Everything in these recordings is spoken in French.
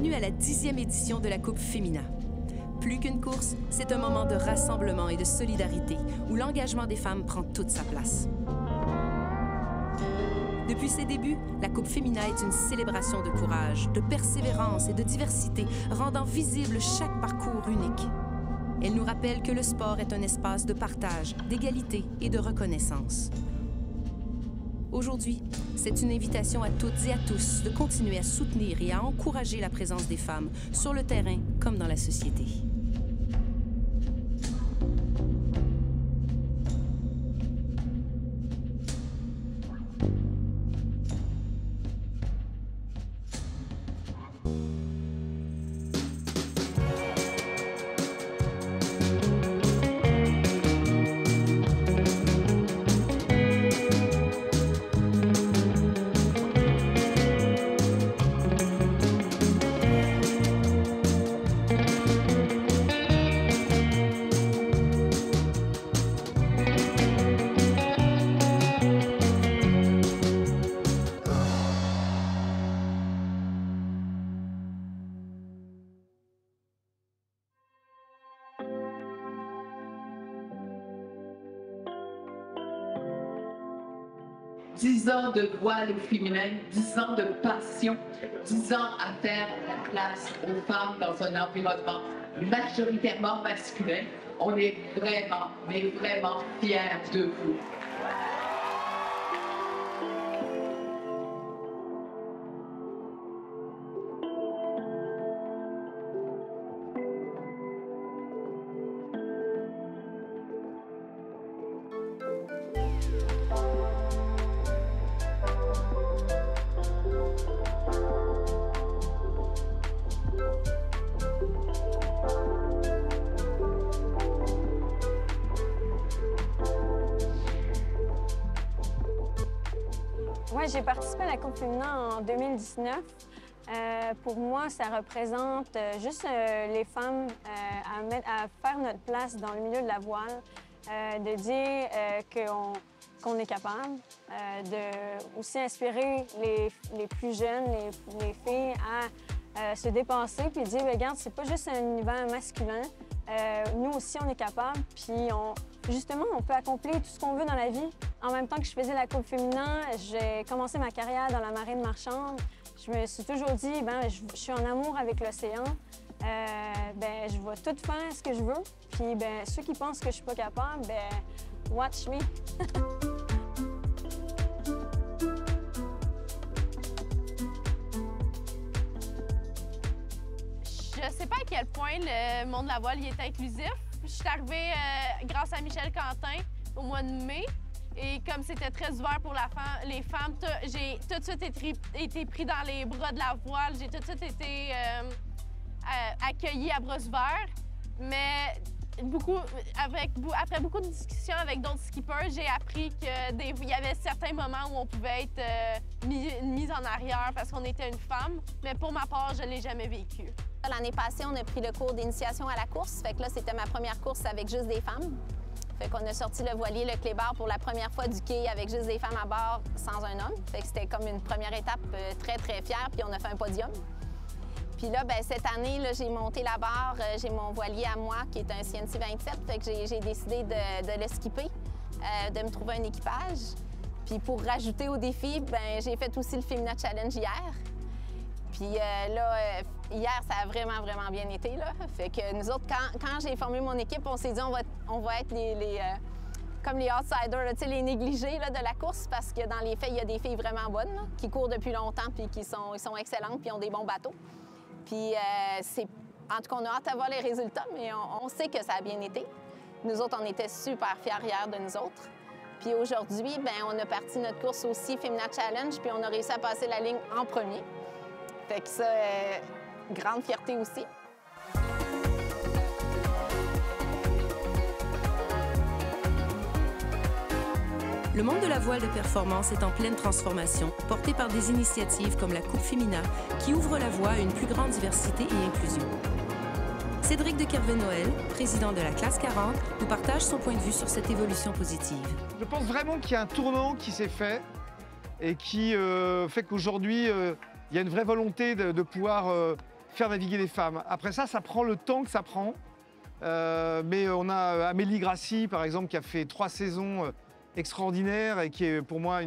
bienvenue à la 10e édition de la Coupe Femina. Plus qu'une course, c'est un moment de rassemblement et de solidarité où l'engagement des femmes prend toute sa place. Depuis ses débuts, la Coupe Femina est une célébration de courage, de persévérance et de diversité, rendant visible chaque parcours unique. Elle nous rappelle que le sport est un espace de partage, d'égalité et de reconnaissance. Aujourd'hui, c'est une invitation à toutes et à tous de continuer à soutenir et à encourager la présence des femmes sur le terrain comme dans la société. Dix ans de voile féminin, 10 ans de passion, 10 ans à faire la place aux femmes dans un environnement majoritairement masculin. On est vraiment, mais vraiment fiers de vous. Oui, j'ai participé à la Coupe Femina en 2019. Pour moi, ça représente juste les femmes à faire notre place dans le milieu de la voile, de dire qu'on est capable, de aussi inspirer les plus jeunes, les filles à se dépasser puis dire, regarde, c'est pas juste un univers masculin. Nous aussi, on est capable, puis justement, on peut accomplir tout ce qu'on veut dans la vie. En même temps que je faisais la Coupe Femina, j'ai commencé ma carrière dans la marine marchande. Je me suis toujours dit, je suis en amour avec l'océan. Je vais tout faire ce que je veux. Puis ceux qui pensent que je suis pas capable, watch me. Je sais pas à quel point le monde de la voile est inclusif. Je suis arrivée grâce à Michel Quentin au mois de mai. Et comme c'était très ouvert pour les femmes, j'ai tout de suite été pris dans les bras de la voile. J'ai tout de suite été accueillie à bras ouverts. Mais après beaucoup de discussions avec d'autres skippers, j'ai appris qu'il y avait certains moments où on pouvait être mis en arrière parce qu'on était une femme. Mais pour ma part, je ne l'ai jamais vécu. L'année passée, on a pris le cours d'initiation à la course. Fait que là, c'était ma première course avec juste des femmes. Fait qu'on a sorti le voilier, le clébard pour la première fois du quai avec juste des femmes à bord sans un homme. Fait que c'était comme une première étape très, très fière, puis on a fait un podium. Puis là, cette année, là, j'ai monté la barre, j'ai mon voilier à moi qui est un CNC 27. Fait que j'ai décidé de le skipper, de me trouver un équipage. Puis pour rajouter au défi, j'ai fait aussi le Femina Challenge hier. Puis hier, ça a vraiment, vraiment bien été, là. Fait que nous autres, quand j'ai formé mon équipe, on s'est dit on va être comme les outsiders, là, les négligés là, de la course, parce que dans les faits, il y a des filles vraiment bonnes, là, qui courent depuis longtemps, puis ils sont excellentes, puis ont des bons bateaux. Puis en tout cas, on a hâte à voir les résultats, mais on sait que ça a bien été. Nous autres, on était super fiers hier de nous autres. Puis aujourd'hui, on a parti notre course aussi, Femina Challenge, puis on a réussi à passer la ligne en premier. Fait que ça, grande fierté aussi. Le monde de la voile de performance est en pleine transformation, porté par des initiatives comme la Coupe Femina, qui ouvre la voie à une plus grande diversité et inclusion. Cédric de Kervé-Noël, président de la classe 40, nous partage son point de vue sur cette évolution positive. Je pense vraiment qu'il y a un tournant qui s'est fait et qui fait qu'aujourd'hui, il y a une vraie volonté de pouvoir faire naviguer les femmes. Après ça, ça prend le temps que ça prend. Mais on a Amélie Grassi, par exemple, qui a fait 3 saisons extraordinaires et qui est pour moi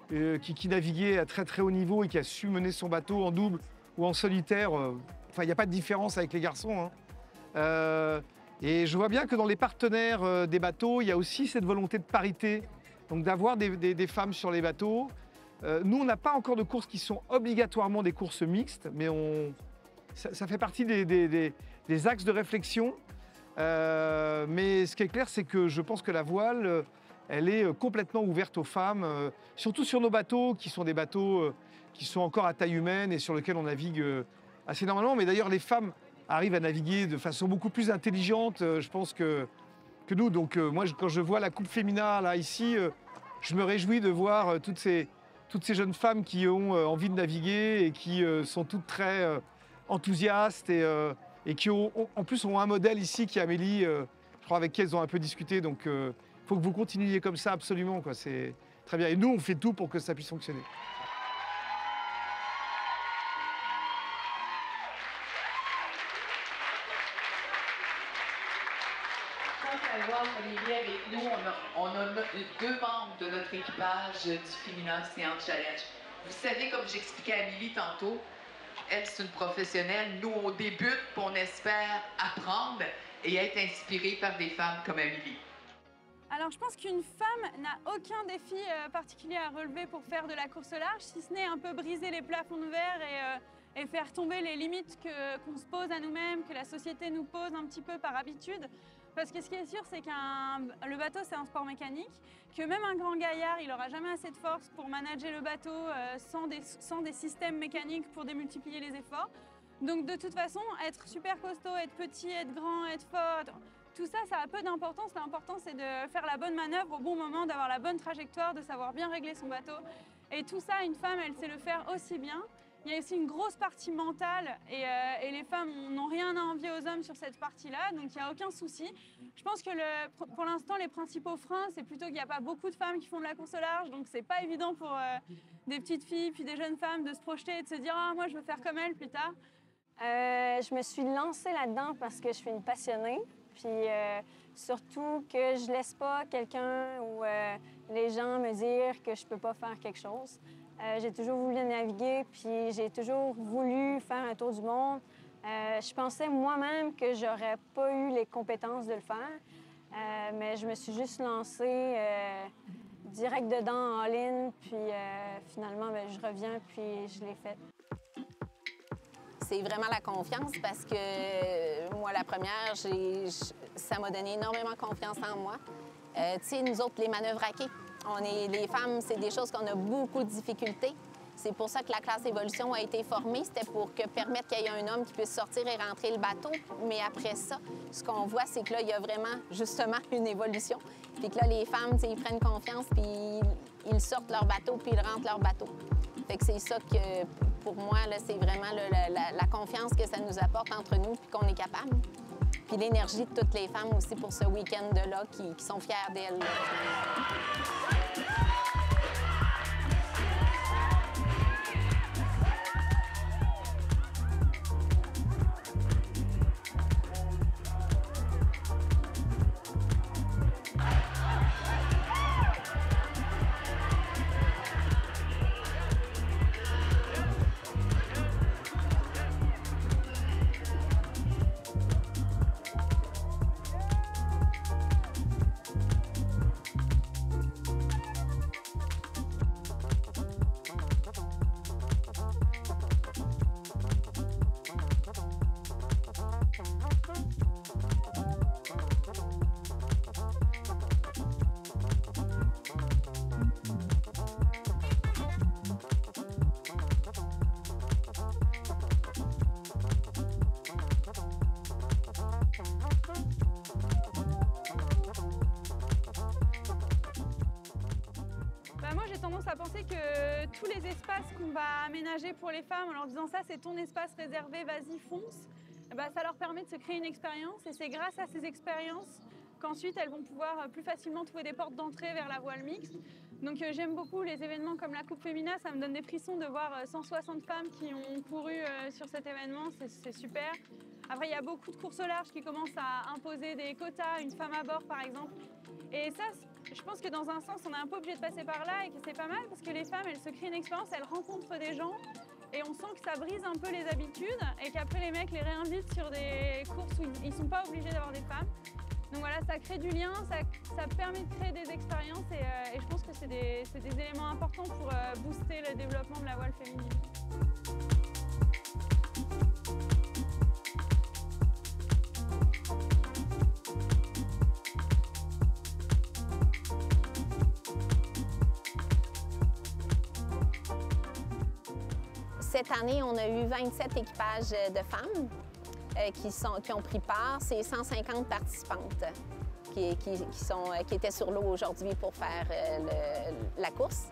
qui naviguait à très très haut niveau et qui a su mener son bateau en double ou en solitaire. Enfin, il n'y a pas de différence avec les garçons, hein. Et je vois bien que dans les partenaires des bateaux, il y a aussi cette volonté de parité, donc d'avoir des femmes sur les bateaux. Nous, on n'a pas encore de courses qui sont obligatoirement des courses mixtes, mais ça fait partie des axes de réflexion. Mais ce qui est clair, c'est que je pense que la voile, elle est complètement ouverte aux femmes, surtout sur nos bateaux, qui sont des bateaux qui sont encore à taille humaine et sur lesquels on navigue assez normalement. Mais d'ailleurs, les femmes arrivent à naviguer de façon beaucoup plus intelligente, je pense, que nous. Donc moi, quand je vois la Coupe Fémina, là, ici, je me réjouis de voir toutes ces jeunes femmes qui ont envie de naviguer et qui sont toutes très enthousiastes et qui en plus ont un modèle ici qui est Amélie, je crois avec qui elles ont un peu discuté. Donc il faut que vous continuiez comme ça absolument, quoi. C'est très bien. Et nous, on fait tout pour que ça puisse fonctionner. Olivier, avec nous, on a 2 membres de notre équipage du Féminin Océan Challenge. Vous savez, comme j'expliquais à Amélie tantôt, elle, c'est une professionnelle. Nous, on débute, puis on espère apprendre et être inspiré par des femmes comme Amélie. Alors, je pense qu'une femme n'a aucun défi particulier à relever pour faire de la course au large, si ce n'est un peu briser les plafonds de verre et faire tomber les limites qu'on se pose à nous-mêmes, que la société nous pose un petit peu par habitude. Parce que ce qui est sûr, c'est que le bateau, c'est un sport mécanique, que même un grand gaillard, il n'aura jamais assez de force pour manager le bateau sans des systèmes mécaniques pour démultiplier les efforts. Donc de toute façon, être super costaud, être petit, être grand, être fort, tout ça, ça a peu d'importance. L'important, c'est de faire la bonne manœuvre au bon moment, d'avoir la bonne trajectoire, de savoir bien régler son bateau. Et tout ça, une femme, elle sait le faire aussi bien. Il y a aussi une grosse partie mentale et les femmes n'ont rien à envier aux hommes sur cette partie-là, donc il n'y a aucun souci. Je pense que pour l'instant, les principaux freins, c'est plutôt qu'il n'y a pas beaucoup de femmes qui font de la course au large, donc c'est pas évident pour des petites filles puis des jeunes femmes de se projeter et de se dire « Ah, moi, je veux faire comme elle plus tard ». Je me suis lancée là-dedans parce que je suis une passionnée, puis surtout que je laisse pas quelqu'un ou les gens me dire que je peux pas faire quelque chose. J'ai toujours voulu naviguer, puis j'ai toujours voulu faire un tour du monde. Je pensais moi-même que j'aurais pas eu les compétences de le faire, mais je me suis juste lancée direct dedans, en ligne, puis finalement, je reviens, puis je l'ai fait. C'est vraiment la confiance parce que moi, la première, ça m'a donné énormément confiance en moi. Tu sais, nous autres, les manœuvres à quai, les femmes, c'est des choses qu'on a beaucoup de difficultés. C'est pour ça que la classe évolution a été formée. C'était pour permettre qu'il y ait un homme qui puisse sortir et rentrer le bateau. Mais après ça, ce qu'on voit, c'est que là, il y a vraiment, justement, une évolution. Puis que là, les femmes, ils prennent confiance, puis ils sortent leur bateau, puis ils rentrent leur bateau. Fait que c'est ça que, pour moi, c'est vraiment la confiance que ça nous apporte entre nous, puis qu'on est capable. Puis l'énergie de toutes les femmes aussi pour ce week-end-là qui sont fières d'elles. Moi, j'ai tendance à penser que tous les espaces qu'on va aménager pour les femmes, en leur disant ça, c'est ton espace réservé, vas-y, fonce, ça leur permet de se créer une expérience. Et c'est grâce à ces expériences qu'ensuite, elles vont pouvoir plus facilement trouver des portes d'entrée vers la voile mixte. Donc j'aime beaucoup les événements comme la Coupe Femina, ça me donne des frissons de voir 160 femmes qui ont couru sur cet événement, c'est super. Après, il y a beaucoup de courses au large qui commencent à imposer des quotas, une femme à bord par exemple. Et ça, je pense que dans un sens, on est un peu obligé de passer par là et que c'est pas mal parce que les femmes, elles se créent une expérience, elles rencontrent des gens et on sent que ça brise un peu les habitudes et qu'après les mecs les réinvitent sur des courses où ils sont pas obligés d'avoir des femmes. Donc voilà, ça crée du lien, ça permet de créer des expériences et je pense que c'est des éléments importants pour booster le développement de la voile féminine. Cette année, on a eu 27 équipages de femmes qui ont pris part. C'est 150 participantes qui étaient sur l'eau aujourd'hui pour faire la course.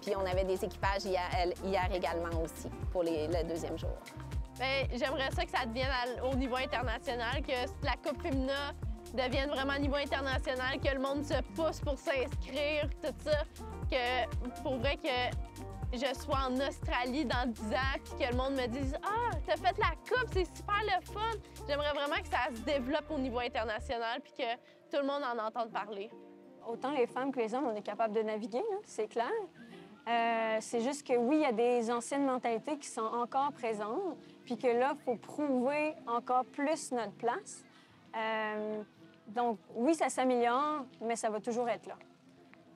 Puis on avait des équipages hier également aussi pour le deuxième jour. Bien, j'aimerais ça que ça devienne au niveau international, que la Coupe Femina devienne vraiment au niveau international, que le monde se pousse pour s'inscrire, tout ça. Que pour vrai que je sois en Australie dans 10 ans puis que le monde me dise « Ah, t'as fait la coupe, c'est super le fun! » J'aimerais vraiment que ça se développe au niveau international puis que tout le monde en entende parler. Autant les femmes que les hommes, on est capable de naviguer, c'est clair. C'est juste que oui, il y a des anciennes mentalités qui sont encore présentes puis que là, il faut prouver encore plus notre place. Donc oui, ça s'améliore, mais ça va toujours être là.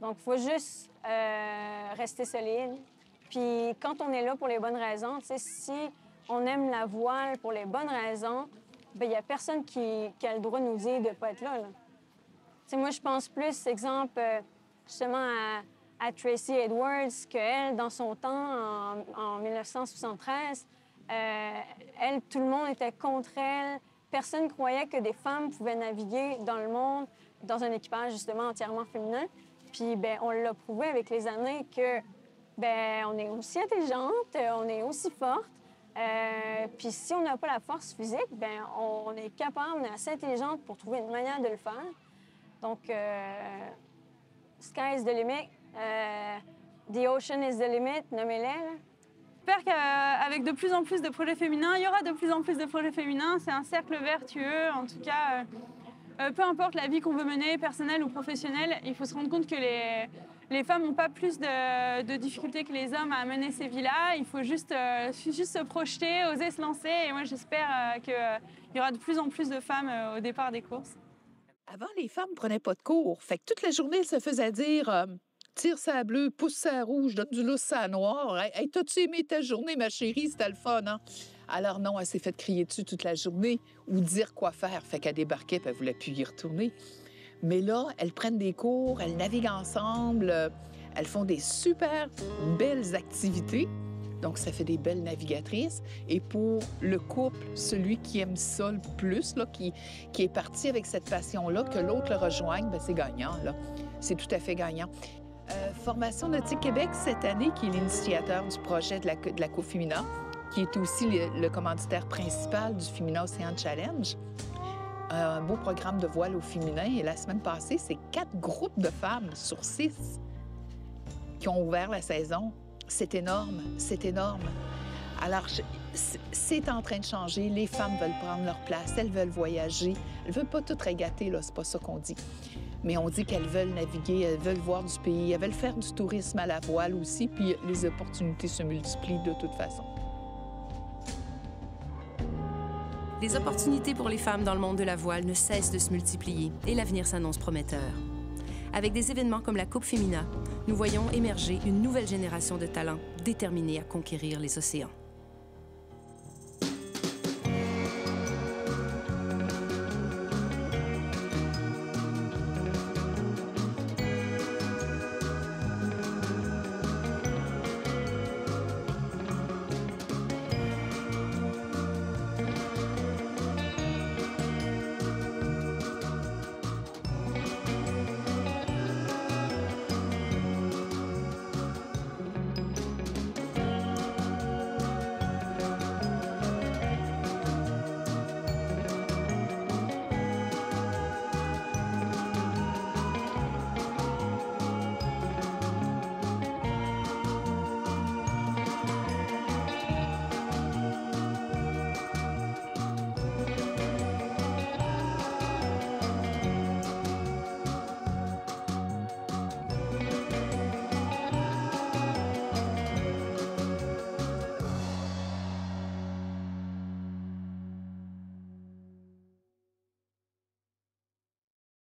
Donc il faut juste rester solide. Puis quand on est là pour les bonnes raisons, si on aime la voile pour les bonnes raisons, bien, il n'y a personne qui a le droit de nous dire de ne pas être là. Moi, je pense plus, exemple, justement à Tracy Edwards, qu'elle, dans son temps, en 1973, elle, tout le monde était contre elle. Personne ne croyait que des femmes pouvaient naviguer dans le monde dans un équipage, justement, entièrement féminin. Puis, bien, on l'a prouvé avec les années que bien, on est aussi intelligente, on est aussi forte. Puis si on n'a pas la force physique, bien, on est capable, on est assez intelligente pour trouver une manière de le faire. Donc, sky is the limit, the ocean is the limit, nommez-les. J'espère qu'avec de plus en plus de projets féminins, il y aura de plus en plus de projets féminins. C'est un cercle vertueux, en tout cas. Peu importe la vie qu'on veut mener, personnelle ou professionnelle, il faut se rendre compte que les femmes n'ont pas plus de difficultés que les hommes à mener ces vies-là. Il faut juste se projeter, oser se lancer. Et moi, j'espère qu'il y aura de plus en plus de femmes au départ des courses. Avant, les femmes ne prenaient pas de cours. Fait que toute la journée, elles se faisaient dire tire ça bleu, pousse ça rouge, donne du lousse ça noir. Hey, t'as-tu aimé ta journée, ma chérie? C'était le fun, hein? Alors non, elle s'est fait crier dessus toute la journée ou dire quoi faire. Fait qu'elle débarquait et elle ne voulait plus y retourner. Mais là, elles prennent des cours, elles naviguent ensemble, elles font des super belles activités. Donc, ça fait des belles navigatrices. Et pour le couple, celui qui aime ça le plus, là, qui est parti avec cette passion-là, que l'autre le rejoigne, bien, c'est gagnant, là. C'est tout à fait gagnant. Formation Nautique Québec, cette année, qui est l'initiateur du projet de la Coupe Femina, qui est aussi le commanditaire principal du Femina Océan Challenge. Un beau programme de voile au féminin. Et la semaine passée, c'est 4 groupes de femmes sur 6 qui ont ouvert la saison. C'est énorme, c'est énorme. Alors, c'est en train de changer. Les femmes veulent prendre leur place, elles veulent voyager. Elles ne veulent pas tout régater, là, c'est pas ça qu'on dit. Mais on dit qu'elles veulent naviguer, elles veulent voir du pays, elles veulent faire du tourisme à la voile aussi, puis les opportunités se multiplient de toute façon. Les opportunités pour les femmes dans le monde de la voile ne cessent de se multiplier et l'avenir s'annonce prometteur. Avec des événements comme la Coupe Femina, nous voyons émerger une nouvelle génération de talents déterminés à conquérir les océans.